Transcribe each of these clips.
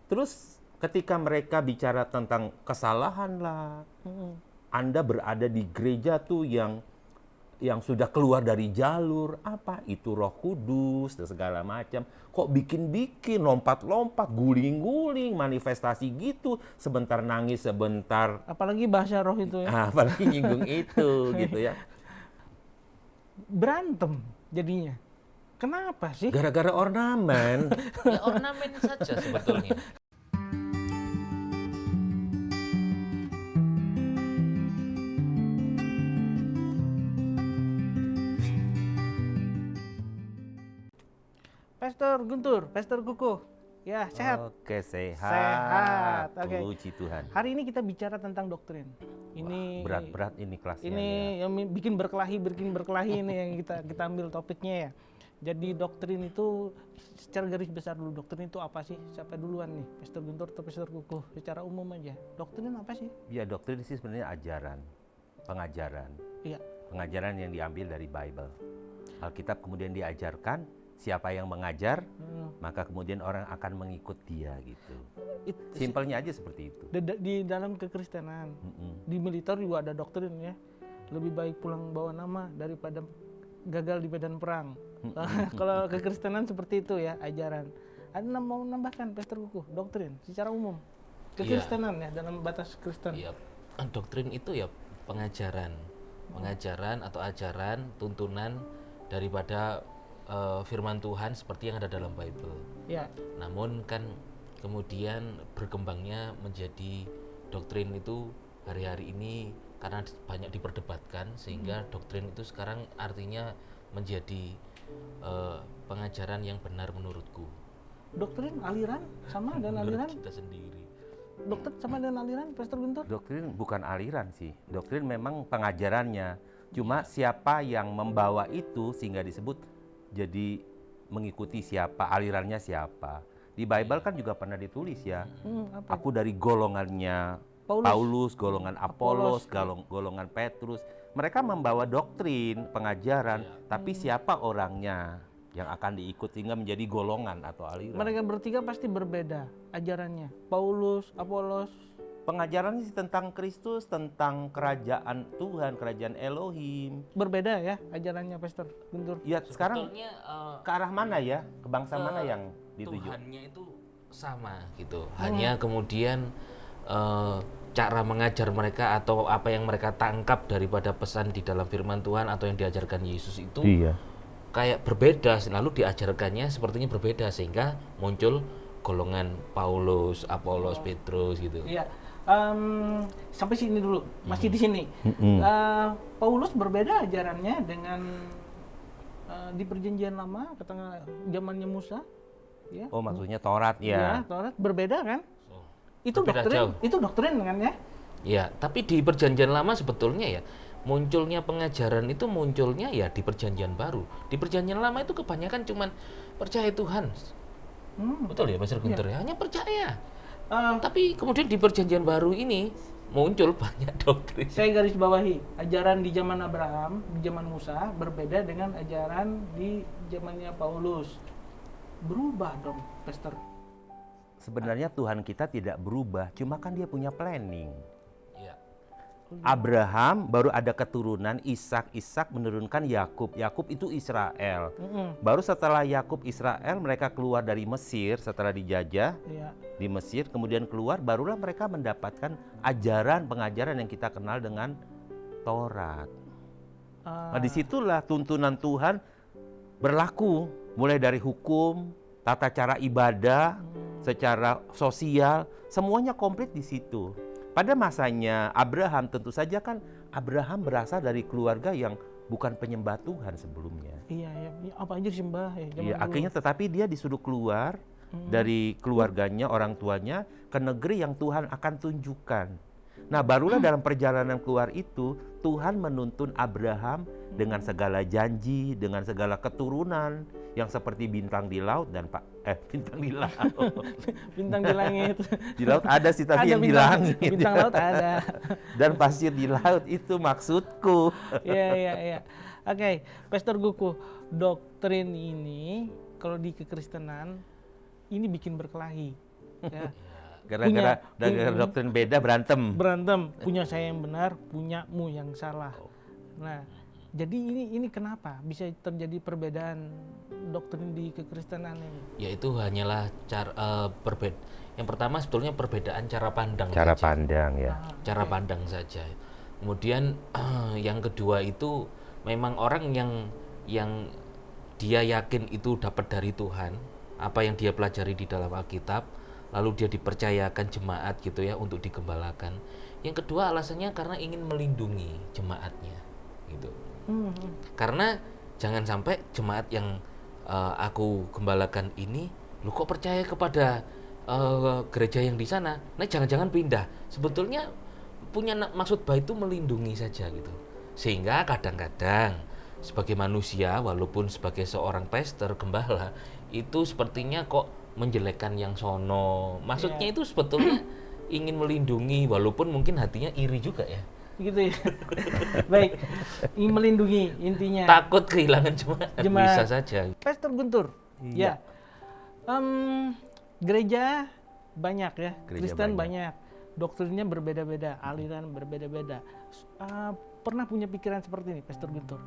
Terus ketika mereka bicara tentang kesalahan lah, Anda berada di gereja tuh yang sudah keluar dari jalur, apa itu Roh Kudus dan segala macam. Kok bikin-bikin, lompat-lompat, guling-guling, manifestasi gitu, sebentar nangis, sebentar Apalagi bahasa roh itu ya. apalagi nyinggung itu gitu ya. Berantem jadinya. Kenapa sih? Gara-gara ornamen. Ya ornamen saja sebetulnya. Pastor Guntur, Pastor Kuku. Ya, sehat. Oke, sehat. Sehat, oke. Puji Tuhan. Hari ini kita bicara tentang doktrin. Ini Berat-berat ini kelasnya. ini yang bikin berkelahi ini yang kita ambil topiknya ya. Jadi doktrin itu secara garis besar dulu, doktrin itu apa sih? Siapa duluan nih? Pastor Guntur atau Pastor Kuku? Secara umum aja. Doktrin apa sih? Ya, doktrin sih sebenarnya ajaran, pengajaran. Iya. Pengajaran yang diambil dari Bible. Alkitab kemudian diajarkan, siapa yang mengajar, maka kemudian orang akan mengikut dia gitu. Simpelnya aja seperti itu. Di dalam kekristenan, di militer juga ada doktrin ya. Lebih baik pulang bawa nama daripada gagal di medan perang. Kalau kekristenan seperti itu ya, ajaran. Ada mau menambahkan Pastor Kuku, doktrin secara umum. Kekristenan ya, dalam batas Kristen. Iya, doktrin itu ya pengajaran atau ajaran, tuntunan daripada firman Tuhan seperti yang ada dalam Bible. Ya. Namun kan kemudian berkembangnya menjadi doktrin itu hari-hari ini karena banyak diperdebatkan sehingga doktrin itu sekarang artinya menjadi pengajaran yang benar menurutku. Doktrin, aliran sama dengan aliran. Menurut kita sendiri. Doktrin sama dengan aliran, Pastor Guntur? Doktrin bukan aliran sih. Doktrin memang pengajarannya. Cuma siapa yang membawa itu sehingga disebut jadi mengikuti siapa, alirannya siapa. Di Bible kan juga pernah ditulis ya. Apa? Aku dari golongannya Paulus, golongan Apolos, golongan Petrus. Mereka membawa doktrin, pengajaran, tapi siapa orangnya yang akan diikut sehingga menjadi golongan atau aliran. Mereka bertiga pasti berbeda ajarannya. Paulus, Apolos. Pengajarannya sih tentang Kristus, tentang kerajaan Tuhan, kerajaan Elohim. Berbeda ya ajarannya, Pastor Guntur. Ya sekarang Sebetulnya ke arah mana ya? Ke bangsa mana yang dituju? Tuhannya itu sama gitu. Hanya kemudian cara mengajar mereka atau apa yang mereka tangkap daripada pesan di dalam firman Tuhan atau yang diajarkan Yesus itu kayak berbeda, lalu diajarkannya sepertinya berbeda sehingga muncul golongan Paulus, Apolos, Petrus gitu. Iya. Sampai sini dulu, masih di sini. Paulus berbeda ajarannya dengan di Perjanjian Lama, katakanlah zamannya Musa. Ya. Oh maksudnya Taurat Ya, ya? Taurat berbeda kan? Itu berbeda doktrin, jauh. itu doktrin kan ya? Ya, tapi di Perjanjian Lama sebetulnya ya munculnya pengajaran itu munculnya ya di Perjanjian Baru. Di Perjanjian Lama itu kebanyakan cuman percaya Tuhan. Betul ya, Pastor Guntur ya? Hanya percaya. Tapi kemudian di Perjanjian Baru ini muncul banyak doktrin. Saya garis bawahi, ajaran di zaman Abraham, di zaman Musa berbeda dengan ajaran di zamannya Paulus. Berubah dong, Pastor. Sebenarnya Tuhan kita tidak berubah, cuma kan dia punya planning. Ya. Abraham baru ada keturunan Ishak menurunkan Yakub. Yakub itu Israel. Baru setelah Yakub Israel mereka keluar dari Mesir setelah dijajah Ya. di Mesir, kemudian keluar barulah mereka mendapatkan pengajaran yang kita kenal dengan Taurat. Nah, disitulah tuntunan Tuhan berlaku mulai dari hukum, tata cara ibadah, secara sosial, semuanya komplit di situ. Pada masanya Abraham tentu saja kan Abraham berasal dari keluarga yang bukan penyembah Tuhan sebelumnya. Iya, apa aja disembah ya. Iya, akhirnya tetapi dia disuruh keluar dari keluarganya, orang tuanya ke negeri yang Tuhan akan tunjukkan. Nah, barulah dalam perjalanan keluar itu Tuhan menuntun Abraham dengan segala janji, dengan segala keturunan yang seperti bintang di laut dan bintang di laut. Bintang di langit. Di laut ada sih tapi Ada yang di bintang- langit. Bintang laut ada. Dan pasir di laut itu maksudku. Iya. Oke, Pastor Guku, doktrin ini kalau di kekristenan ini bikin berkelahi. Ya. Gara-gara doktrin beda berantem. Punya saya yang benar, punyamu yang salah. Nah, jadi ini kenapa bisa terjadi perbedaan doktrin di kekristenan ini? Yaitu hanyalah yang pertama sebetulnya perbedaan cara pandang. Cara saja. pandang ya. Cara pandang saja. Kemudian yang kedua itu memang orang yang dia yakin itu dapat dari Tuhan, apa yang dia pelajari di dalam Alkitab, lalu dia dipercayakan jemaat gitu ya untuk digembalakan. Yang kedua alasannya karena ingin melindungi jemaatnya gitu. Karena jangan sampai jemaat yang aku gembalakan ini, lu kok percaya kepada gereja yang di sana, nah jangan-jangan pindah. Sebetulnya punya maksud baik itu melindungi saja gitu. Sehingga kadang-kadang sebagai manusia, walaupun sebagai seorang pastor, gembala, itu sepertinya kok menjelekkan yang sono. Maksudnya itu sebetulnya ingin melindungi, walaupun mungkin hatinya iri juga ya. Gitu ya. Baik, ingin melindungi intinya. Takut kehilangan jemaat. Bisa saja. Pastor Guntur, ya. Gereja banyak ya, Kristen banyak. Doktrinnya berbeda-beda, aliran berbeda-beda. Pernah punya pikiran seperti ini, Pastor Guntur?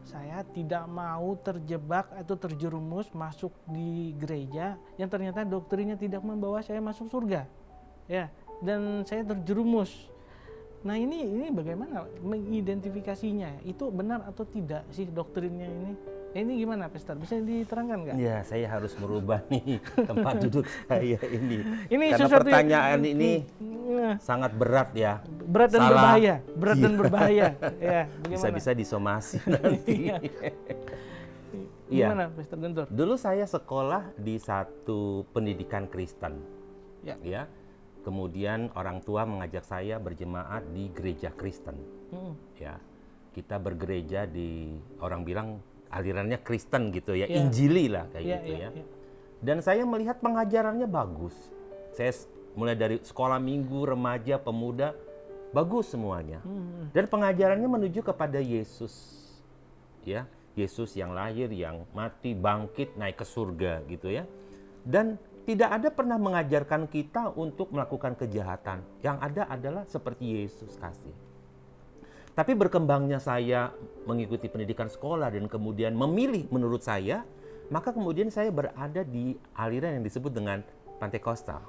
Saya tidak mau terjebak atau terjerumus masuk di gereja yang ternyata doktrinnya tidak membawa saya masuk surga. Ya, dan saya terjerumus. Nah, ini bagaimana mengidentifikasinya? Itu benar atau tidak sih doktrinnya ini? Ini gimana, Pastor? Bisa diterangkan nggak? Ya, saya harus merubah nih tempat duduk saya ini. Karena pertanyaan ini sangat berat ya. Berat dan berbahaya. Berat dan berbahaya. Ya, bisa-bisa disomasi nanti. Gimana, Pastor Guntur? Dulu saya sekolah di satu pendidikan Kristen. Ya. Kemudian orang tua mengajak saya berjemaat di gereja Kristen. Ya. Kita bergereja di, orang bilang alirannya Kristen gitu ya, Injili lah kayak gitu ya. Dan saya melihat pengajarannya bagus. Saya mulai dari sekolah minggu, remaja, pemuda, bagus semuanya. Dan pengajarannya menuju kepada Yesus. Ya, Yesus yang lahir, yang mati, bangkit, naik ke surga gitu ya. Dan tidak ada pernah mengajarkan kita untuk melakukan kejahatan. Yang ada adalah seperti Yesus kasih. Tapi berkembangnya saya mengikuti pendidikan sekolah dan kemudian memilih menurut saya, maka kemudian saya berada di aliran yang disebut dengan Pantekosta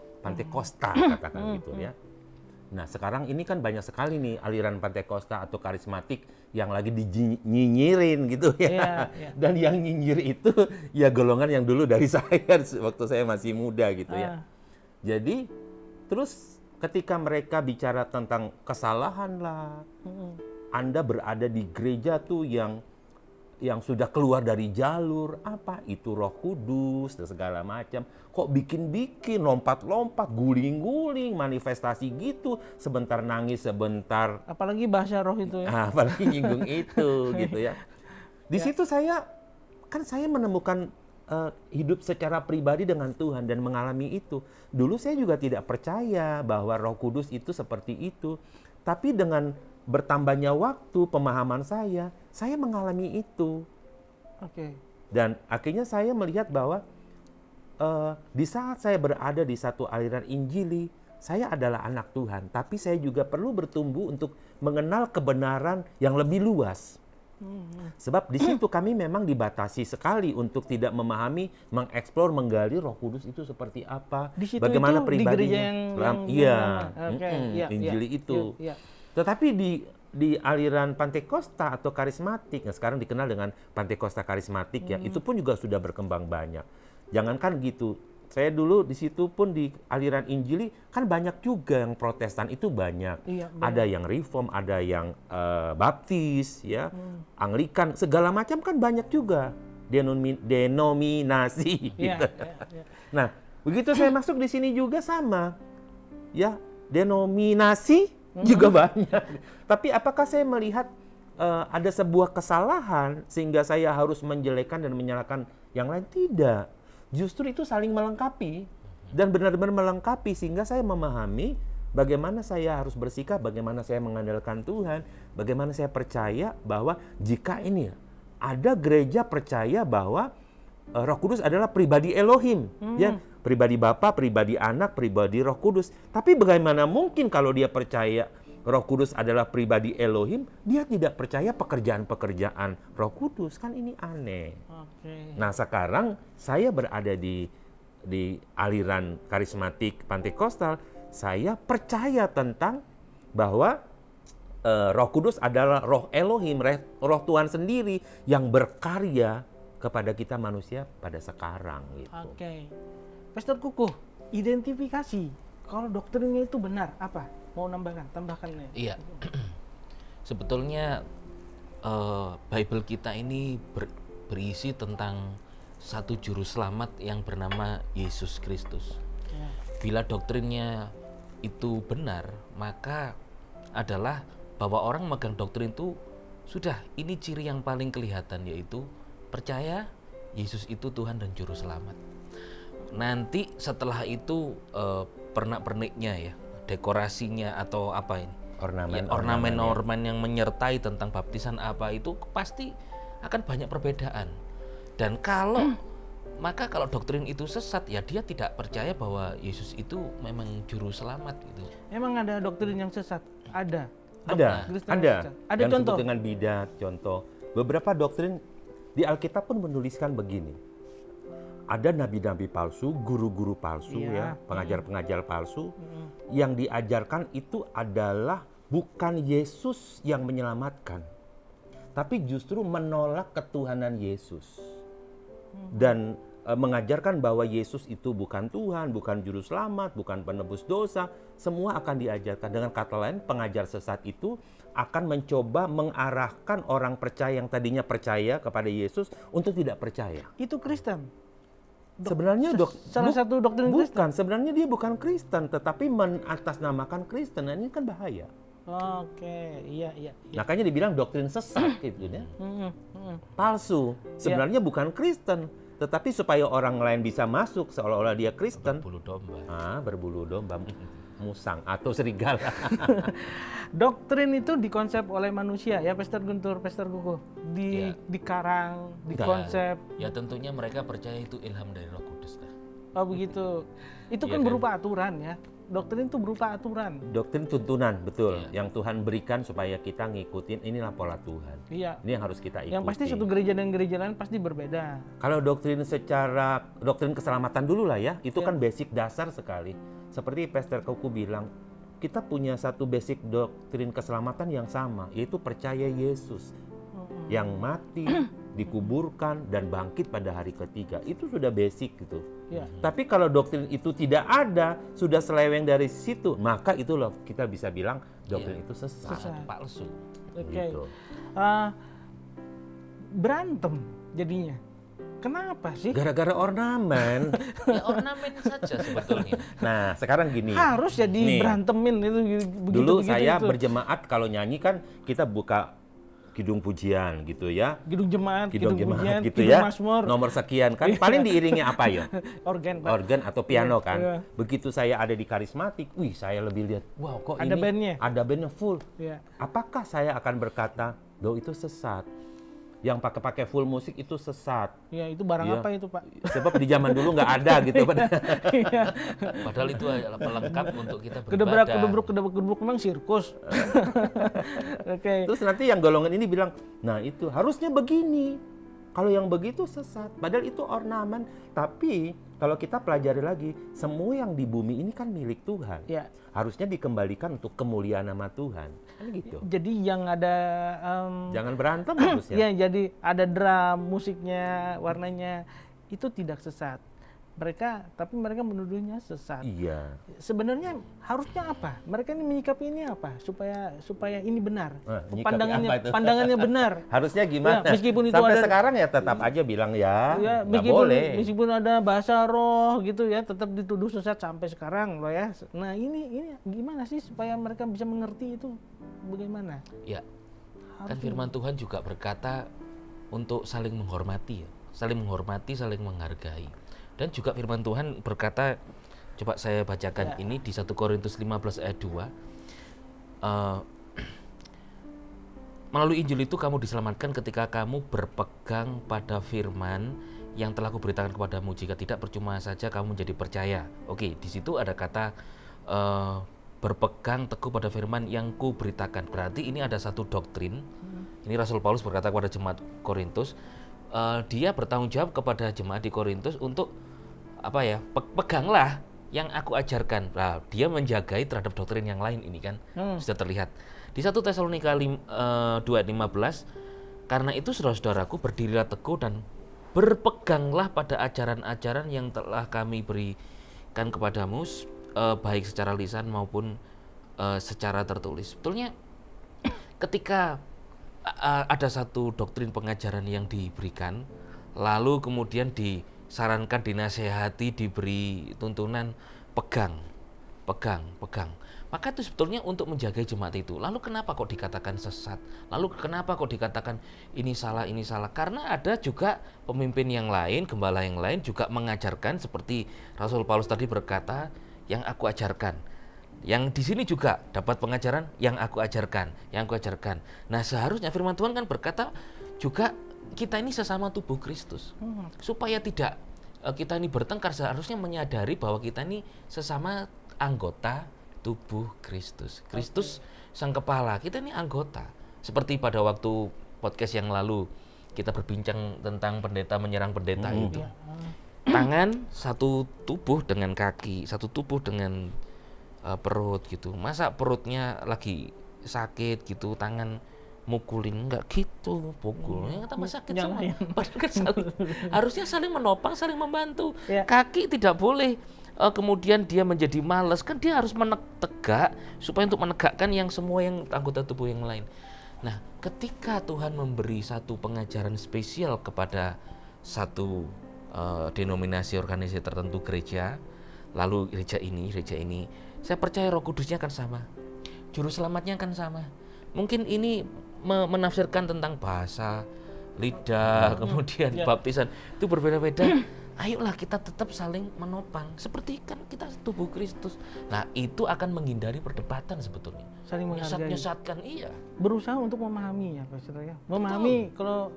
katakan gitu ya. Nah, sekarang ini kan banyak sekali nih aliran Pantekosta atau karismatik yang lagi dinyinyirin gitu ya. Dan yang nyinyir itu ya golongan yang dulu dari saya waktu saya masih muda gitu ya. Jadi terus ketika mereka bicara tentang kesalahan lah, Anda berada di gereja tuh yang sudah keluar dari jalur, apa itu Roh Kudus dan segala macam. Kok bikin-bikin, lompat-lompat, guling-guling, manifestasi gitu, sebentar nangis, sebentar. Apalagi bahasa roh itu ya. Apalagi nyinggung itu gitu ya. Di situ saya menemukan hidup secara pribadi dengan Tuhan dan mengalami itu. Dulu saya juga tidak percaya bahwa Roh Kudus itu seperti itu. Tapi dengan bertambahnya waktu, pemahaman saya mengalami itu. Dan akhirnya saya melihat bahwa di saat saya berada di satu aliran Injili, saya adalah anak Tuhan. Tapi saya juga perlu bertumbuh untuk mengenal kebenaran yang lebih luas. Sebab di situ kami memang dibatasi sekali untuk tidak memahami, mengeksplor, menggali Roh Kudus itu seperti apa, bagaimana pribadinya. Injili itu. Tetapi di aliran Pantekosta atau karismatik, yang sekarang dikenal dengan Pantekosta karismatik ya, itu pun juga sudah berkembang banyak. Jangankan gitu, saya dulu di situ pun di aliran Injili kan banyak juga yang Protestan itu banyak. Ada yang Reform, ada yang Baptis ya, Anglikan, segala macam kan banyak juga denominasi. Gitu. Nah, begitu saya masuk di sini juga sama. Ya, denominasi juga banyak. Tapi apakah saya melihat ada sebuah kesalahan sehingga saya harus menjelekkan dan menyalahkan yang lain? Tidak. Justru itu saling melengkapi dan benar-benar melengkapi sehingga saya memahami bagaimana saya harus bersikap, bagaimana saya mengandalkan Tuhan, bagaimana saya percaya bahwa jika ini ada gereja percaya bahwa Roh Kudus adalah pribadi Elohim, ya, pribadi Bapa, pribadi Anak, pribadi Roh Kudus. Tapi bagaimana mungkin kalau dia percaya Roh Kudus adalah pribadi Elohim, dia tidak percaya pekerjaan-pekerjaan Roh Kudus? Kan ini aneh. Nah, sekarang saya berada di aliran karismatik Pantekostal, saya percaya tentang bahwa Roh Kudus adalah Roh Elohim, Roh Tuhan sendiri yang berkarya kepada kita manusia pada sekarang gitu. Pastor Kukuh, identifikasi kalau doktrinnya itu benar apa? Mau tambahkan ya? Iya. Sebetulnya Bible kita ini berisi tentang satu juru selamat yang bernama Yesus Kristus. Bila doktrinnya itu benar, maka adalah bahwa orang megang doktrin itu sudah, ini ciri yang paling kelihatan, yaitu percaya Yesus itu Tuhan dan juru selamat. Nanti setelah itu pernak-perniknya ya, dekorasinya atau apa ini, ornamen-ornamen yang menyertai tentang baptisan apa itu pasti akan banyak perbedaan. Dan kalau maka kalau doktrin itu sesat, ya dia tidak percaya bahwa Yesus itu memang juru selamat gitu. Emang ada doktrin yang sesat? Ada. Ada yang contoh disebut dengan bidat, contoh. Beberapa doktrin di Alkitab pun menuliskan begini. Ada nabi-nabi palsu, guru-guru palsu ya, pengajar-pengajar palsu yang diajarkan itu adalah bukan Yesus yang menyelamatkan, tapi justru menolak ketuhanan Yesus. Dan mengajarkan bahwa Yesus itu bukan Tuhan, bukan juru selamat, bukan penebus dosa. Semua akan diajarkan. Dengan kata lain, pengajar sesat itu akan mencoba mengarahkan orang percaya yang tadinya percaya kepada Yesus untuk tidak percaya. Itu Kristen. Sebenarnya salah satu doktrin Kristen. Bukan, sebenarnya dia bukan Kristen, tetapi menatasnamakan Kristen. Nah, ini kan bahaya. Iya. Makanya dibilang doktrin sesat gitu ya. Palsu. Sebenarnya bukan Kristen, tetapi supaya orang lain bisa masuk seolah-olah dia Kristen. Berbulu domba. Berbulu domba, musang atau serigala. Doktrin itu dikonsep oleh manusia ya, Pastor Guntur, Pastor Kukuh. Dikarang, dikonsep. Ya tentunya mereka percaya itu ilham dari Roh Kudus. Oh begitu. Itu kan berupa aturan ya. Doktrin itu berupa aturan. Doktrin tuntunan, betul. Yang Tuhan berikan supaya kita ngikutin, inilah pola Tuhan. Iya. Ini yang harus kita ikuti. Yang pasti satu gereja dan gereja lain pasti berbeda. Kalau doktrin keselamatan dulu lah ya, itu kan basic dasar sekali. Seperti Pastor Kukuh bilang, kita punya satu basic doktrin keselamatan yang sama, yaitu percaya Yesus yang mati, dikuburkan, dan bangkit pada hari ketiga. Itu sudah basic gitu. Tapi kalau doktrin itu tidak ada, sudah seleweng dari situ, maka itu loh kita bisa bilang doktrin itu sesat. Palsu. Gitu. Berantem jadinya. Kenapa sih? Gara-gara ornamen. Ya ornamen saja sebetulnya. Nah, sekarang gini. Harus jadi berantemin itu begitu. Dulu saya berjemaat kalau nyanyi kan kita buka kidung pujian gitu ya. Kidung jemaat pujian, gitu ya. Mazmur. Nomor sekian kan. Paling diiringi apa ya? Organ, Pak. Organ atau piano kan. Begitu saya ada di karismatik, saya lebih lihat, wow kok ada ini bandnya. Ada bandnya full. Ya. Apakah saya akan berkata, itu sesat? Yang pakai full musik itu sesat. Ya, itu barang apa itu, Pak? Sebab di zaman dulu nggak ada gitu. Padahal itu adalah pelengkap untuk kita beribadah. Kedebrak memang sirkus. Terus nanti yang golongan ini bilang, nah itu harusnya begini. Kalau yang begitu sesat. Padahal itu ornamen. Tapi kalau kita pelajari lagi, semua yang di bumi ini kan milik Tuhan. Ya. Harusnya dikembalikan untuk kemuliaan nama Tuhan. Kan gitu. Jadi yang ada jangan berantem harusnya. Ya, jadi ada drum, musiknya, warnanya itu tidak sesat. Tapi mereka menuduhnya sesat. Iya. Sebenarnya harusnya apa? Mereka ini menyikapi ini apa? Supaya ini benar. Pandangannya benar. Harusnya gimana? Ya, meskipun itu sampai ada, sekarang ya tetap aja bilang nggak boleh. Meskipun ada bahasa roh gitu ya, tetap dituduh sesat sampai sekarang loh ya. Nah ini gimana sih supaya mereka bisa mengerti itu bagaimana? Ya, kan firman Tuhan juga berkata untuk saling menghormati, saling menghargai. Dan juga firman Tuhan berkata, coba saya bacakan ini di 1 Korintus 15 ayat 2. Melalui Injil itu kamu diselamatkan ketika kamu berpegang pada firman yang telah kuberitakan kepadamu, jika tidak percuma saja kamu menjadi percaya. Oke, di situ ada kata berpegang teguh pada firman yang kuberitakan. Berarti ini ada satu doktrin. Ini Rasul Paulus berkata kepada jemaat Korintus, dia bertanggung jawab kepada jemaat di Korintus untuk peganglah yang aku ajarkan. Nah, dia menjagai terhadap doktrin yang lain ini kan sudah terlihat. Di 1 Tesalonika 2:15, karena itu saudara-saudaraku, berdirilah teguh dan berpeganglah pada ajaran-ajaran yang telah kami berikan kepadamu, baik secara lisan maupun secara tertulis. Sebetulnya ketika ada satu doktrin pengajaran yang diberikan, lalu kemudian disarankan, dinasehati, diberi tuntunan pegang. Maka itu sebetulnya untuk menjaga jemaat itu. Lalu kenapa kok dikatakan sesat? Lalu kenapa kok dikatakan ini salah? Karena ada juga pemimpin yang lain, gembala yang lain juga mengajarkan seperti Rasul Paulus tadi berkata, yang aku ajarkan. Yang di sini juga dapat pengajaran yang aku ajarkan. Nah, seharusnya firman Tuhan kan berkata juga kita ini sesama tubuh Kristus. Supaya tidak kita ini bertengkar, seharusnya menyadari bahwa kita ini sesama anggota tubuh Kristus. Kristus sang kepala, kita ini anggota. Seperti pada waktu podcast yang lalu kita berbincang tentang pendeta menyerang pendeta itu. Tangan satu tubuh dengan kaki, satu tubuh dengan perut gitu. Masa perutnya lagi sakit gitu, tangan mukulin, enggak gitu, pukulnya tambah sakit semua. Padahal kan harusnya saling menopang, saling membantu. Kaki tidak boleh kemudian dia menjadi malas, kan dia harus tegak supaya untuk menegakkan yang semua yang anggota tubuh yang lain. Nah, ketika Tuhan memberi satu pengajaran spesial kepada satu denominasi organisasi tertentu gereja, lalu gereja ini, saya percaya Roh Kudusnya akan sama, juru selamatnya akan sama. Mungkin ini menafsirkan tentang bahasa, lidah, kemudian baptisan itu berbeda-beda. Ayolah kita tetap saling menopang, seperti kan kita tubuh Kristus. Nah, itu akan menghindari perdebatan sebetulnya. Saling menghargai. Nyesat-nyesatkan, iya. Berusaha untuk memahami ya, Pastor ya. Memahami. Kalau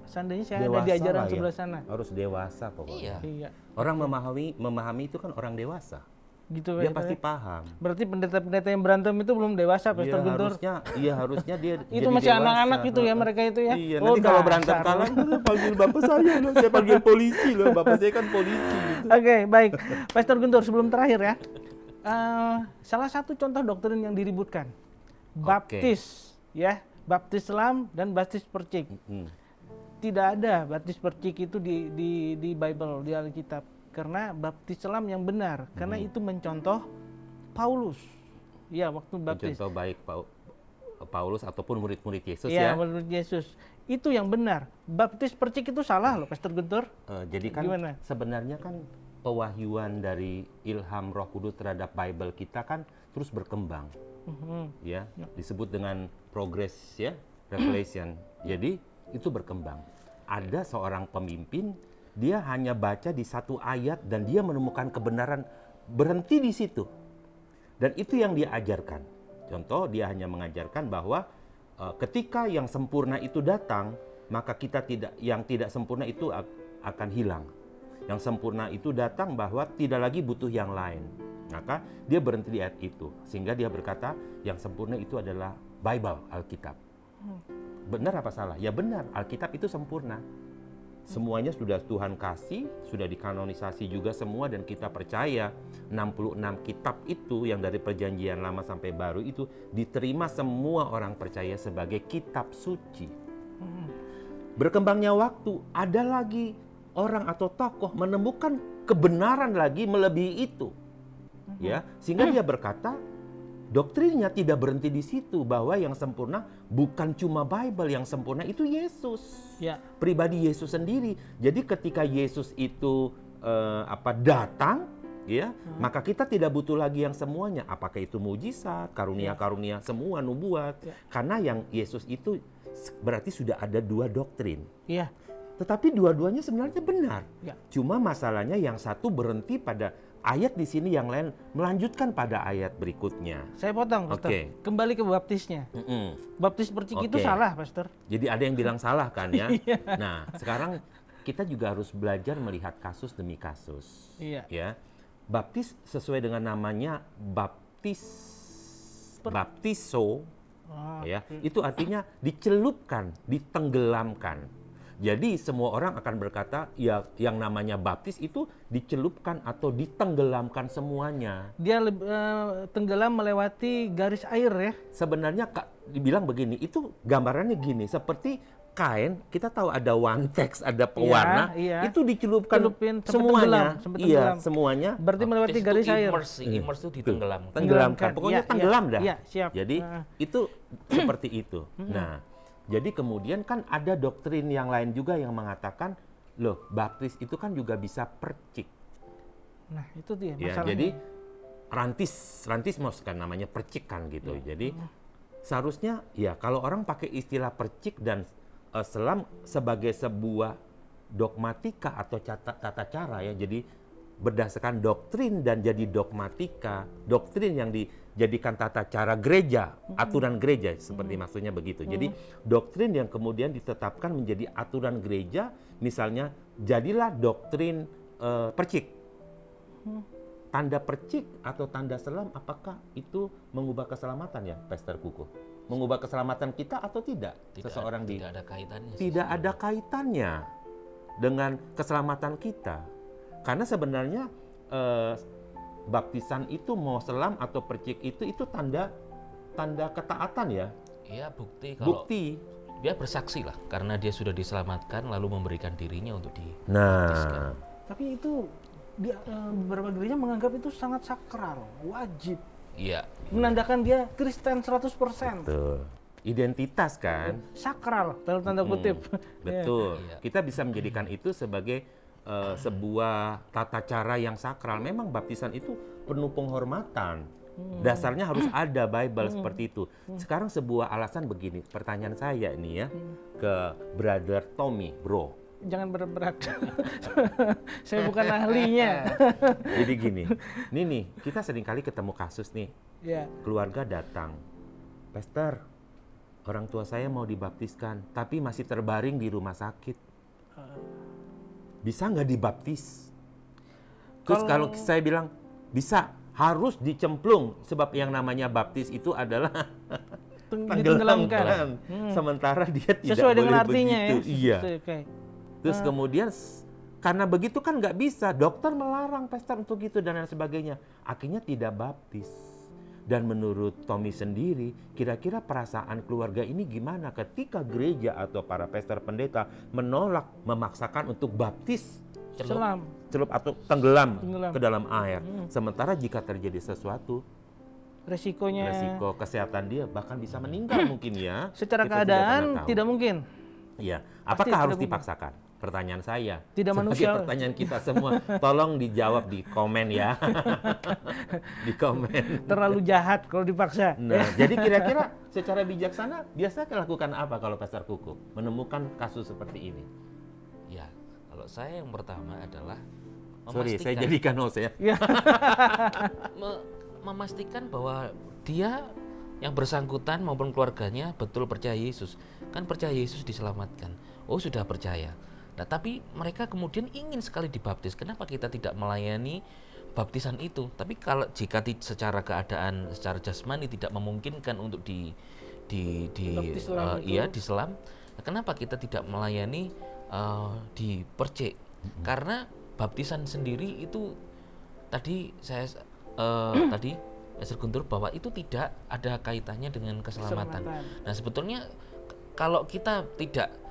seandainya saya ada di ajaran sebelah sana. Harus dewasa pokoknya. Iya. Orang memahami itu kan orang dewasa. Gitu, dia pasti paham. Berarti pendeta-pendeta yang berantem itu belum dewasa, Pastor Guntur. Harusnya dia itu masih anak-anak itu ya, mereka itu ya. Iya, nanti kalau berantem kalah panggil bapak saya loh, saya panggil polisi loh, bapak saya kan polisi gitu. Oke, baik. Pastor Guntur, sebelum terakhir ya. Salah satu contoh doktrin yang diributkan. Baptis ya, baptis selam dan baptis percik. Tidak ada baptis percik itu di Bible, di Alkitab. Karena baptis selam yang benar, karena itu mencontoh Paulus. Ya, waktu baptis. Contoh baik Paulus ataupun murid-murid Yesus ya. Murid Yesus. Itu yang benar. Baptis percik itu salah loh, Pastor Guntur. Jadi kan sebenarnya kan pewahyuan dari ilham Roh Kudus terhadap Bible kita kan terus berkembang. Ya, disebut dengan progress ya, revelation. Jadi itu berkembang. Ada seorang pemimpin, dia hanya baca di satu ayat dan dia menemukan kebenaran, berhenti di situ. Dan itu yang dia ajarkan. Contoh, dia hanya mengajarkan bahwa ketika yang sempurna itu datang, maka yang tidak sempurna itu akan hilang. Yang sempurna itu datang bahwa tidak lagi butuh yang lain. Maka dia berhenti di ayat itu. Sehingga dia berkata, yang sempurna itu adalah Bible, Alkitab. Benar apa salah? Ya benar, Alkitab itu sempurna. Semuanya sudah Tuhan kasih, sudah dikanonisasi juga semua, dan kita percaya 66 kitab itu yang dari perjanjian lama sampai baru itu diterima semua orang percaya sebagai kitab suci. Berkembangnya waktu, ada lagi orang atau tokoh menemukan kebenaran lagi melebihi itu. Ya, sehingga dia berkata, doktrinnya tidak berhenti di situ, bahwa yang sempurna bukan cuma Bible, yang sempurna itu Yesus. Ya. Pribadi Yesus sendiri. Jadi ketika Yesus itu datang, ya, maka kita tidak butuh lagi yang semuanya. Apakah itu mujizat, karunia-karunia semua, nubuat. Ya. Karena yang Yesus itu berarti sudah ada dua doktrin. Ya. Tetapi dua-duanya sebenarnya benar. Ya. Cuma masalahnya yang satu berhenti pada ayat di sini, yang lain melanjutkan pada ayat berikutnya. Saya potong, Pastor. Kembali ke baptisnya. Baptis percik itu salah, Pastor. Jadi ada yang bilang salah kan ya. Nah, sekarang kita juga harus belajar melihat kasus demi kasus. Iya. Ya, baptis sesuai dengan namanya baptiso, ya, itu artinya dicelupkan, ditenggelamkan. Jadi semua orang akan berkata, ya yang namanya baptis itu dicelupkan atau ditenggelamkan semuanya. Dia tenggelam melewati garis air ya. Sebenarnya dibilang begini, itu gambarannya gini, seperti kain, kita tahu ada wantex, ada pewarna, itu dicelupkan semuanya. Iya, semuanya. Berarti melewati garis air. Immerse itu ditenggelamkan. Tenggelamkan, pokoknya tenggelam dah. Iya, siap. Jadi itu seperti itu. Nah, jadi kemudian kan ada doktrin yang lain juga yang mengatakan, loh, baptis itu kan juga bisa percik. Nah, itu dia ya, masalahnya. jadi rantismos kan namanya, percik kan gitu. Jadi seharusnya ya kalau orang pakai istilah percik dan selam sebagai sebuah dogmatika atau tata cara ya, jadi berdasarkan doktrin dan jadi dogmatika, doktrin yang dijadikan tata cara gereja, aturan gereja, seperti maksudnya begitu. Jadi doktrin yang kemudian ditetapkan menjadi aturan gereja, misalnya jadilah doktrin percik. Tanda percik atau tanda selam, apakah itu mengubah keselamatan ya, Pastor Kuku? Mengubah keselamatan kita atau tidak? Tidak ada kaitannya. Tidak ada kaitannya dengan keselamatan kita. Karena sebenarnya baptisan itu mau selam atau percik itu tanda ketaatan ya. Iya, bukti kalau bukti. Dia bersaksi lah karena dia sudah diselamatkan lalu memberikan dirinya untuk dibaptiskan. Nah, tapi itu beberapa gereja menganggap itu sangat sakral, wajib. Iya. Menandakan dia Kristen 100%. Betul. Identitas kan. Sakral dalam tanda kutip. Betul. Kita bisa menjadikan itu sebagai sebuah tata cara yang sakral. Memang baptisan itu penuh penghormatan. Dasarnya harus ada Bible seperti itu. Sekarang sebuah alasan begini, pertanyaan saya ini ya ke Brother Tommy, bro. Jangan berat-berat. Saya bukan ahlinya. Jadi gini, nih kita seringkali ketemu kasus nih. Yeah. Keluarga datang, Pastor, orang tua saya mau dibaptiskan, tapi masih terbaring di rumah sakit. Bisa nggak dibaptis? Terus kalau saya bilang, bisa, harus dicemplung. Sebab yang namanya baptis itu adalah tenggelamkan. Sementara dia tidak sesuai dengan boleh artinya begitu. ya. Iya. Okay. Terus kemudian, karena begitu kan nggak bisa. Dokter melarang Pastor untuk itu dan lain sebagainya. Akhirnya tidak baptis. Dan menurut Tommy sendiri, kira-kira perasaan keluarga ini gimana ketika gereja atau para pastor pendeta menolak, memaksakan untuk baptis, celup atau tenggelam ke dalam air. Sementara jika terjadi sesuatu, resiko kesehatan dia bahkan bisa meninggal mungkin ya. Secara keadaan tidak mungkin. Iya, apakah harus dipaksakan? Pertanyaan saya, tidak sebagai manusiawi. Pertanyaan kita semua, tolong dijawab di komen ya. Di komen. Terlalu jahat kalau dipaksa. Nah, jadi kira-kira secara bijaksana biasanya lakukan apa kalau Pastor Kuku menemukan kasus seperti ini? Ya, kalau saya yang pertama adalah Sorry, saya jadikan host ya. Memastikan bahwa dia yang bersangkutan maupun keluarganya betul percaya Yesus. Kan percaya Yesus diselamatkan. Oh, sudah percaya. Nah, tapi mereka kemudian ingin sekali dibaptis. Kenapa kita tidak melayani baptisan itu? Tapi kalau jika secara keadaan, secara jasmani tidak memungkinkan untuk diselam, nah, kenapa kita tidak melayani dipercik? Karena baptisan sendiri itu tadi saya Pastor Guntur bahwa itu tidak ada kaitannya dengan keselamatan. Nah, sebetulnya kalau kita tidak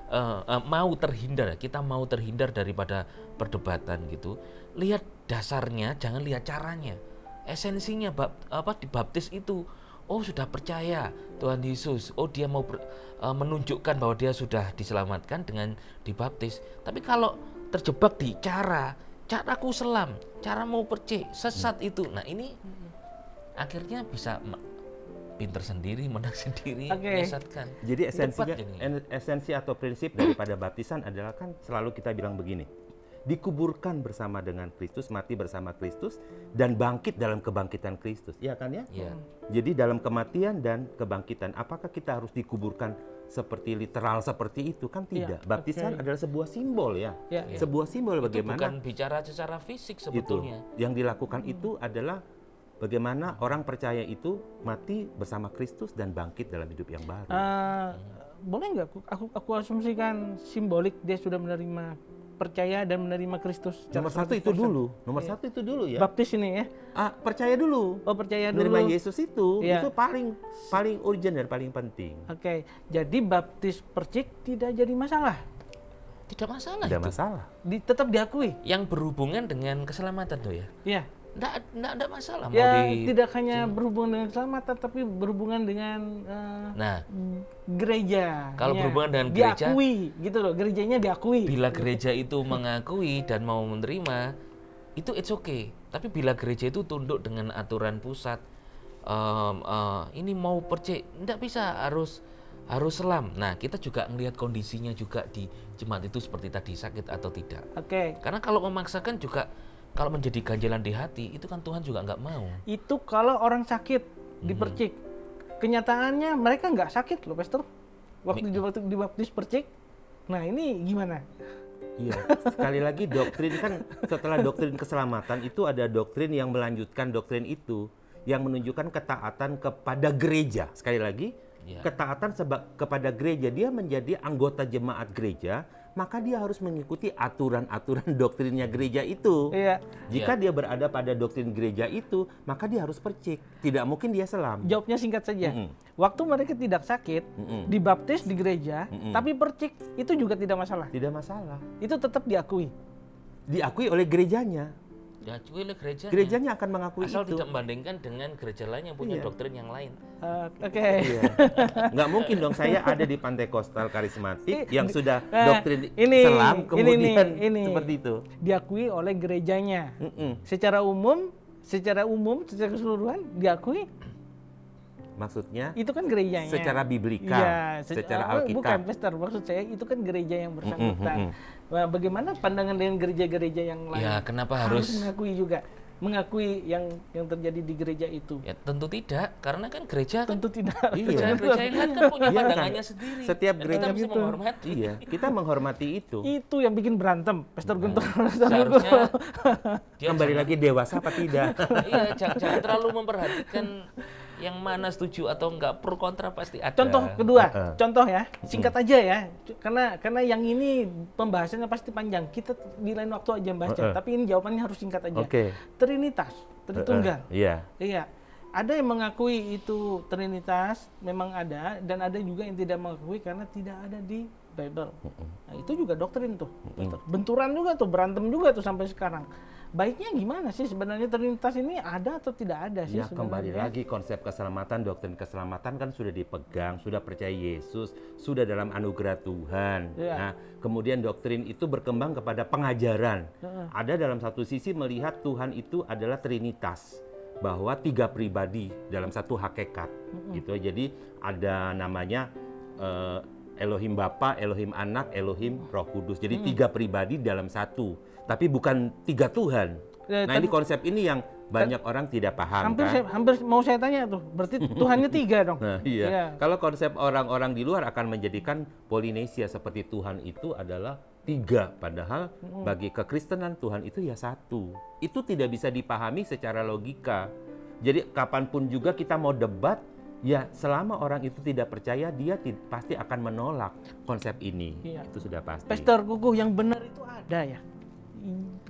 mau terhindar daripada perdebatan gitu, lihat dasarnya, jangan lihat caranya. Esensinya dibaptis itu, oh sudah percaya Tuhan Yesus, oh dia mau menunjukkan bahwa dia sudah diselamatkan dengan dibaptis. Tapi kalau terjebak di caraku selam, cara mau percik, sesat itu. Nah, ini akhirnya bisa pinter sendiri, menang sendiri, menyesatkan. Jadi esensi atau prinsip daripada baptisan adalah kan selalu kita bilang begini. dikuburkan bersama dengan Kristus, mati bersama Kristus, dan bangkit dalam kebangkitan Kristus. Iya kan ya? Iya. Jadi dalam kematian dan kebangkitan, apakah kita harus dikuburkan seperti literal seperti itu? Kan tidak. Iya, Baptisan adalah sebuah simbol ya. Iya. Sebuah simbol Itu bagaimana bukan bicara secara fisik itu. sebetulnya. Yang dilakukan itu adalah bagaimana orang percaya itu mati bersama Kristus dan bangkit dalam hidup yang baru. Boleh nggak aku asumsikan simbolik dia sudah menerima, percaya dan menerima Kristus? Nomor satu itu dulu. Nomor satu itu dulu ya. Baptis ini ya? Percaya dulu. Oh, percaya dulu. Menerima Yesus itu paling urgent dan paling penting. Oke, jadi baptis percik tidak jadi masalah? Tidak masalah Tidak itu. masalah. Tetap diakui? Yang berhubungan dengan keselamatan tuh ya. Iya. Nggak masalah mau Ya, tidak hanya berhubungan dengan keselamatan, tapi berhubungan dengan Nah, gereja. kalau berhubungan dengan gereja, diakui, gitu loh. Gerejanya diakui. bila gereja itu mengakui dan mau menerima, itu it's okay. Tapi bila gereja itu tunduk dengan aturan pusat, ini mau percik, nggak bisa, harus selam. Nah, kita juga melihat kondisinya juga di jemaat itu seperti tadi, sakit atau tidak. Oke. Karena kalau memaksakan juga, kalau menjadi ganjalan di hati, itu kan Tuhan juga nggak mau. Itu kalau orang sakit dipercik. Kenyataannya mereka nggak sakit loh, Pastor. Waktu dibaptis percik. Nah, ini gimana? Iya, sekali lagi doktrin kan, setelah doktrin keselamatan itu ada doktrin yang melanjutkan doktrin itu, yang menunjukkan ketaatan kepada gereja. Sekali lagi, ketaatan kepada gereja, dia menjadi anggota jemaat gereja, maka dia harus mengikuti aturan-aturan doktrinnya gereja itu. Iya. Jika dia berada pada doktrin gereja itu, maka dia harus percik. Tidak mungkin dia selam. Jawabnya singkat saja. Waktu mereka tidak sakit, dibaptis di gereja, tapi percik, itu juga tidak masalah. Tidak masalah. Itu tetap diakui. Diakui oleh gerejanya. Diakui oleh gerejanya. Gerejanya akan mengakui Asal itu. tidak membandingkan dengan gereja lain yang punya doktrin yang lain. Oke. Iya. Nggak mungkin dong saya ada di Pantekostal karismatik yang sudah doktrin selam kemudian seperti itu. Diakui oleh gerejanya. Secara umum, secara keseluruhan diakui. Maksudnya Itu kan gerejanya. secara biblika, Iya, secara Bukan, Alkitab. Pastor. Maksud saya itu kan gereja yang bersangkutan. Nah, bagaimana pandangan dengan gereja-gereja yang lain? Ya, kenapa harus mengakui yang terjadi di gereja itu? Ya, tentu tidak, karena kan gereja kan Tentu tidak. Iya. gereja yang lain kan punya Iya, kan? pandangannya sendiri. Setiap Dan gereja kita mesti gitu. menghormati. Iya, kita menghormati itu. Itu yang bikin berantem, Pastor Guntur. Seharusnya dia Kembali lagi dewasa apa tidak? iya, jangan terlalu memperhatikan yang mana setuju atau enggak, pro kontra pasti ada. Contoh kedua, contoh ya, singkat aja ya, karena yang ini pembahasannya pasti panjang. Kita di lain waktu aja bahasnya, tapi ini jawabannya harus singkat aja. Oke. Trinitas, Tritunggal. Iya. Iya. Ada yang mengakui itu Trinitas memang ada, dan ada juga yang tidak mengakui karena tidak ada di Bible. Nah, itu juga doktrin tuh. Benturan juga tuh, berantem juga tuh sampai sekarang. Baiknya gimana sih sebenarnya Trinitas ini ada atau tidak ada sih Ya, sebenarnya? kembali lagi konsep keselamatan, doktrin keselamatan kan sudah dipegang, sudah percaya Yesus, sudah dalam anugerah Tuhan. Iya. Nah, kemudian doktrin itu berkembang kepada pengajaran. Ada dalam satu sisi melihat Tuhan itu adalah Trinitas, bahwa 3 pribadi dalam satu hakikat, gitu. Jadi ada namanya Elohim Bapa, Elohim Anak, Elohim Roh Kudus. Jadi 3 pribadi dalam satu, tapi bukan 3 Tuhan. Ya, Nah, ini konsep ini yang banyak orang tidak paham, hampir mau saya tanya tuh, berarti Tuhannya 3 dong? Nah, iya. Kalau konsep orang-orang di luar akan menjadikan Polinesia seperti Tuhan itu adalah 3, padahal bagi kekristenan Tuhan itu ya 1. Itu tidak bisa dipahami secara logika. Jadi kapanpun juga kita mau debat, ya selama orang itu tidak percaya, dia pasti akan menolak konsep ini. Iya. Itu sudah pasti. Pastor Kukuh, yang benar itu ada ya?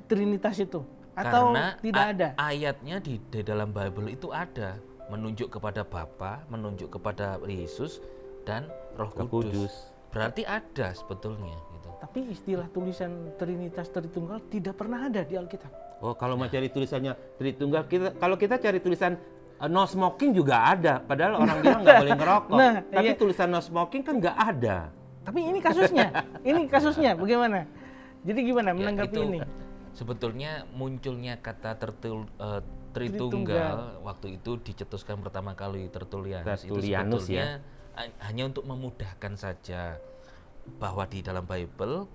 Trinitas itu? Atau Karena tidak ada? ayatnya di dalam Bible itu ada, menunjuk kepada Bapa, menunjuk kepada Yesus dan Roh Kudus. Berarti ada sebetulnya gitu. Tapi istilah tulisan Trinitas Tritunggal tidak pernah ada di Alkitab. Oh, kalau mau cari tulisannya Tritunggal, kalau kita cari tulisan no smoking juga ada, padahal orang bilang nggak boleh ngerokok. Tapi tulisan no smoking kan nggak ada. Tapi ini kasusnya, bagaimana? Jadi gimana menanggapi ini? Sebetulnya munculnya kata Tritunggal waktu itu dicetuskan pertama kali Tertullianus itu sebetulnya hanya untuk memudahkan saja, bahwa di dalam Bible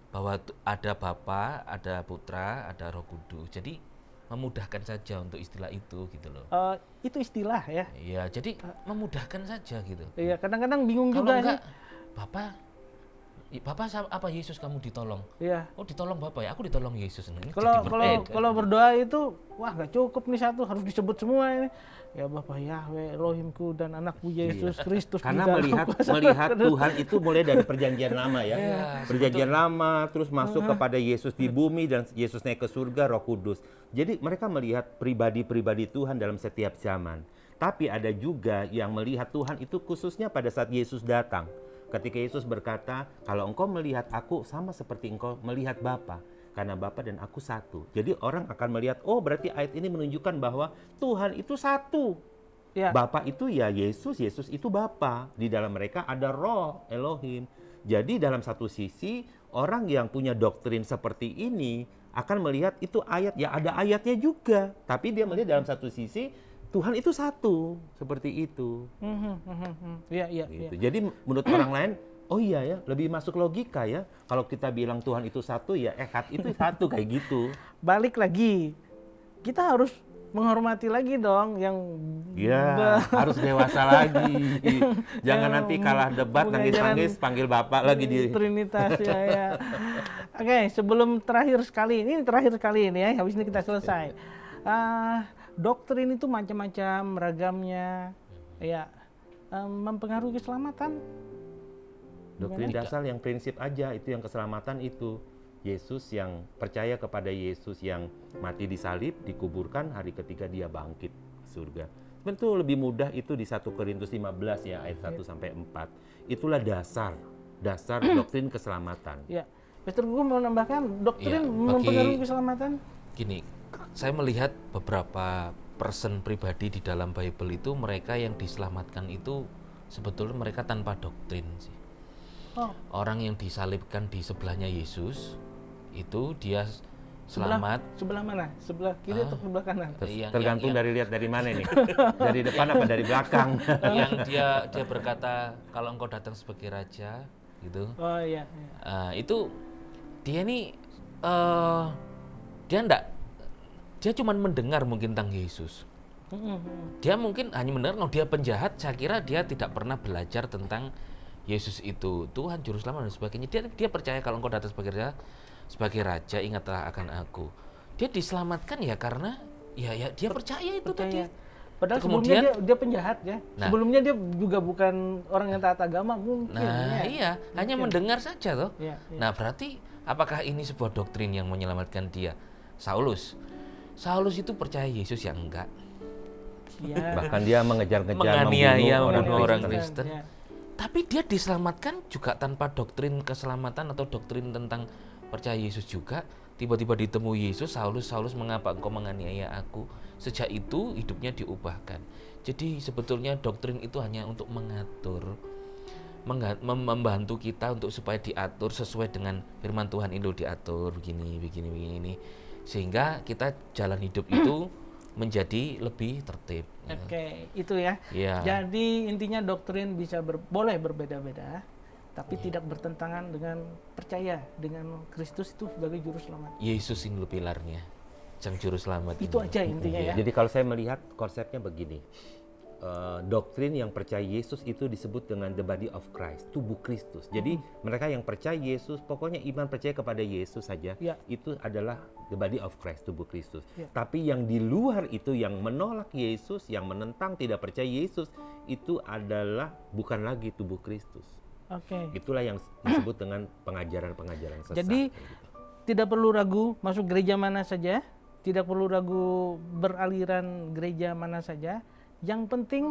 bahwa ada Bapa, ada Putra, ada Roh Kudus. Jadi memudahkan saja untuk istilah itu gitu loh. Itu istilah ya. Iya, jadi memudahkan saja gitu. Iya, kadang-kadang bingung Kalau juga enggak, sih. Bapak apa Yesus kamu ditolong? Iya. Oh ditolong Bapak ya, aku ditolong Yesus. Nah, ini Kalau jadi kalau berbeda. kalau berdoa itu wah nggak cukup nih satu, harus disebut semua ini. Ya Bapa Yahweh, Elohimku dan anakmu Yesus Kristus. Karena di dalam kuasa melihat Roh Kudus. Tuhan itu mulai dari perjanjian lama ya. Iya, Perjanjian lama terus masuk kepada Yesus di bumi dan Yesus naik ke surga, Roh Kudus. Jadi mereka melihat pribadi-pribadi Tuhan dalam setiap zaman. Tapi ada juga yang melihat Tuhan itu khususnya pada saat Yesus datang. Ketika Yesus berkata, kalau engkau melihat aku sama seperti engkau melihat Bapa. Karena Bapa dan aku satu. Jadi orang akan melihat, oh berarti ayat ini menunjukkan bahwa Tuhan itu satu. Ya. Bapa itu ya Yesus, Yesus itu Bapa. Di dalam mereka ada Roh, Elohim. Jadi dalam satu sisi, orang yang punya doktrin seperti ini akan melihat itu ayat, ya ada ayatnya juga. Tapi dia melihat dalam satu sisi, Tuhan itu satu, seperti itu. Iya. Gitu. Jadi menurut orang lain, oh iya ya, lebih masuk logika ya. Kalau kita bilang Tuhan itu satu, ya Echad itu satu kayak gitu. Balik lagi, kita harus menghormati lagi dong yang Iya, harus dewasa lagi. Jangan nanti kalah debat, nangis-nangis, panggil Bapak lagi di Trinitas ya. Oke, sebelum terakhir sekali ini ya, habis ini kita selesai. Doktrin itu macam-macam, ragamnya, ya mempengaruhi keselamatan. doktrin dasar yang prinsip aja, itu yang keselamatan itu. Yesus yang percaya kepada Yesus yang mati disalib, dikuburkan, hari ketiga dia bangkit ke surga. Tentu lebih mudah itu di 1 Korintus 15 ya, ayat 1 sampai 4. Itulah dasar doktrin keselamatan. Ya, Pastor gue mau nambahkan, doktrin Ya, mempengaruhi keselamatan. Gini, saya melihat beberapa person pribadi di dalam Bible itu, mereka yang diselamatkan itu sebetulnya mereka tanpa doktrin sih. Orang yang disalibkan di sebelahnya Yesus itu dia selamat. Sebelah mana? Sebelah kiri atau sebelah kanan? Tergantung dari lihat dari mana nih. Dari depan apa dari belakang. Yang dia berkata kalau engkau datang sebagai raja gitu. Oh iya. Itu dia nih dia cuma mendengar mungkin tentang Yesus. Dia mungkin hanya mendengar, kalau dia penjahat, saya kira dia tidak pernah belajar tentang Yesus itu Tuhan, Juru Selamat dan sebagainya. Dia percaya kalau engkau datang sebagai raja, ingatlah akan aku. Dia diselamatkan ya karena ya dia percaya itu tadi. Padahal Kemudian, sebelumnya dia penjahat ya. Sebelumnya dia juga bukan orang yang taat agama mungkin. Iya, hanya mendengar saja toh. Iya. Nah, berarti apakah ini sebuah doktrin yang menyelamatkan dia? Saulus itu percaya Yesus ya enggak. Ya. Bahkan dia mengejar-ngejar, menganiaya, membunuh orang Kristen. Kristen. Tapi dia diselamatkan juga tanpa doktrin keselamatan atau doktrin tentang percaya Yesus juga. Tiba-tiba ditemui Yesus, Saulus, mengapa engkau menganiaya aku? Sejak itu hidupnya diubahkan. Jadi sebetulnya doktrin itu hanya untuk mengatur, membantu kita untuk supaya diatur sesuai dengan firman Tuhan itu, diatur begini. Sehingga kita jalan hidup itu menjadi lebih tertib. Oke, itu ya. Ya. Jadi intinya doktrin bisa boleh berbeda-beda, tapi tidak bertentangan dengan percaya dengan Kristus itu sebagai juru selamat. Yesus itu pilarnya, sang juru selamat. Itu aja intinya ya. Jadi kalau saya melihat konsepnya begini, doktrin yang percaya Yesus itu disebut dengan the body of Christ, tubuh Kristus. Jadi mereka yang percaya Yesus, pokoknya iman percaya kepada Yesus saja, itu adalah the body of Christ, tubuh Kristus. Tapi yang di luar itu, yang menolak Yesus, yang menentang tidak percaya Yesus, itu adalah bukan lagi tubuh Kristus. Itulah yang disebut dengan pengajaran-pengajaran sesat. Jadi tidak perlu ragu masuk gereja mana saja, tidak perlu ragu beraliran gereja mana saja. Yang penting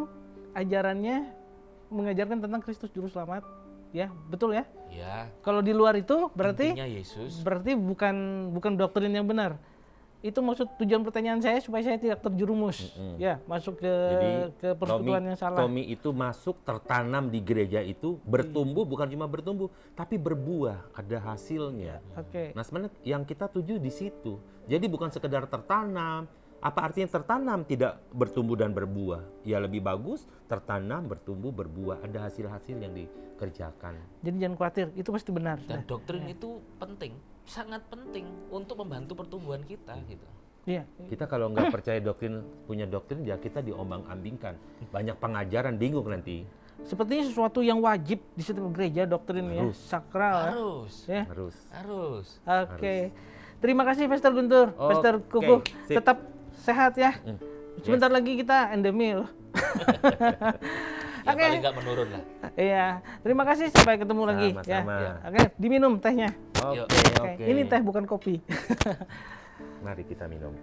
ajarannya mengajarkan tentang Kristus juru selamat, ya betul ya? Ya. Kalau di luar itu berarti Yesus. Berarti bukan doktrin yang benar. Itu maksud tujuan pertanyaan saya supaya saya tidak terjerumus, ya masuk ke persekutuan yang salah. Tommy itu masuk tertanam di gereja itu, bertumbuh, bukan cuma bertumbuh, tapi berbuah, ada hasilnya. Nah sebenarnya yang kita tuju di situ. Jadi bukan sekedar tertanam, Apa artinya tertanam tidak bertumbuh dan berbuah? Ya lebih bagus tertanam, bertumbuh, berbuah. Ada hasil-hasil yang dikerjakan. Jadi jangan khawatir, itu pasti benar. Dan doktrin itu penting, sangat penting untuk membantu pertumbuhan kita gitu. Iya. Kita kalau nggak percaya punya doktrin, ya kita diombang-ambingkan. Banyak pengajaran, bingung nanti. Sepertinya sesuatu yang wajib di setiap gereja, doktrin ya, sakral. Ya. Harus. Oke. Terima kasih Pastor Guntur, Pastor Oke, Kukuh. sip. Tetap sehat ya. Sebentar lagi kita endemi loh. Ya paling nggak menurun lah. Iya. Terima kasih, sampai ketemu lagi ya. Sama-sama. Oke, diminum tehnya. Oke, Oke. oke. Ini teh bukan kopi. Mari kita minum.